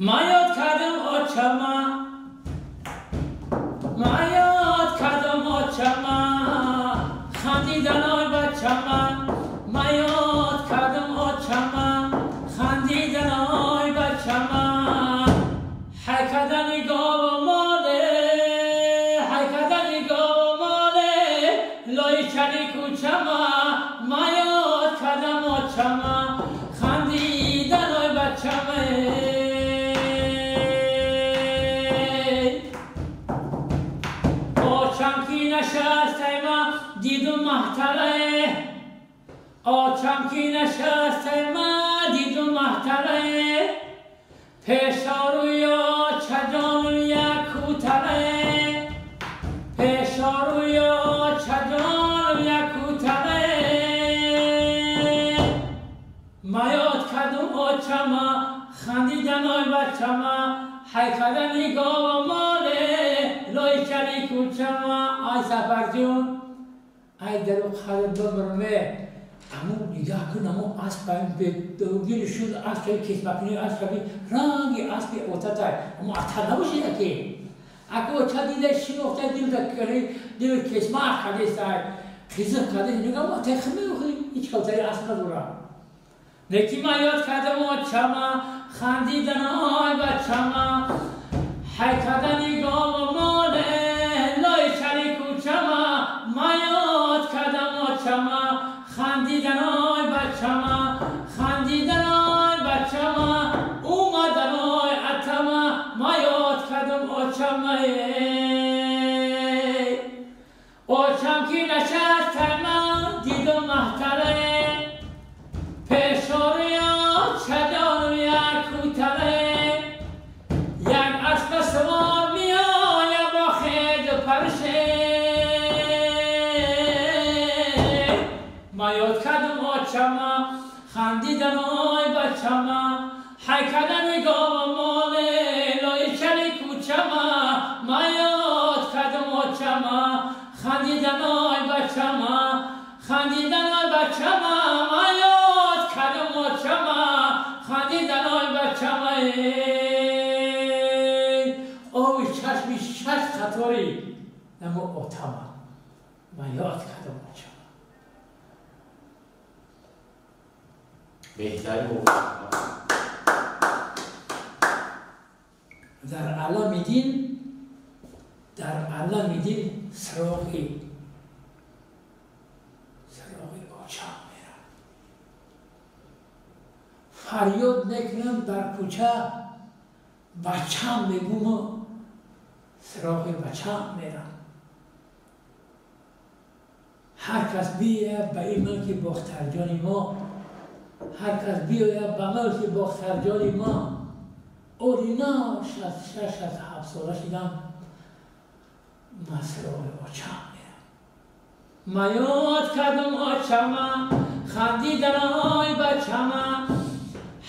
ما یاد کردم آچما ما یاد کردم آچما خندیدن آی بچما ما یاد کردم آچما خندیدن آی بچما حکدن گاو ماله حکدن گاو ماله لای چلی کوچما ما یاد کردم آچما خندیدن آی بچما نشسته ما دیدم محتره آچم کی نشسته ما دیدم محتره پیشارویا چجانویا کوتره پیشارویا چجانویا کوتره ما یاد کردم آچما خندیدن آی بچما حیکدن نگاه ماله لای چلی کوچما آی سفر جون ای درو خالد بمرمه امو نگاه کن امو اسب به دوگیر شد اسب که کس مکنی اسب که رنگی اسب اوتتای امو اتر نباشه که اگه اوتا دیده شنوفته دیل دکری دیل کس مک کده سای خیزم کده نگاه ما تخمه خودی هیچ کوتای اسب نداره نکی ما یاد کردم آچما خندیدن آی بچما حیکدن گاو ماله لای چلی کوچما ما یاد کردم آچما خندیدن آی بچما خندیدن آی بچما اومدن آی اتما ما یاد کردم آچما آچم کی نشست من دیدم محتره پیشاریا چدانویا کوتره یک اسب سوار میآید با خیل پرشه ما یاد کردم آچما خندیدن آی بچما حیکدن گاو ماله لای چلی کوچما ما یاد کردم آچما خندیدن آی بچما خندیدن آی بچما ما یاد کردم آچما خندیدن آی بچما اوی چشمی شش خطوری نمو آتما ما یاد کردم آچما بهترین در عالم دین سراغی آچم میرم فریاد میکنم در کوچه بچم میگم سراغ بچم میرم هر کس بیاید به این ملک باخترجان ما هر کس بیاید به ملک باخترجان ما اورینا 6-7 ساله شدم من سراغ آچم میرم ما یاد کردم آچما خندیدن آی بچما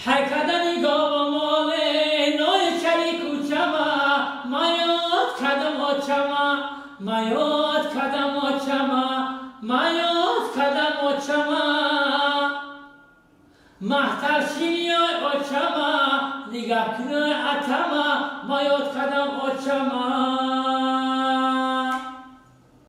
حیکدن گاو ماله نای چلی کوچما ما یاد کردم آچما ما یاد کردم آچما ما یاد کردم آچما محتر شینی آچما نگاه کنه اتما ما یاد کردم آچما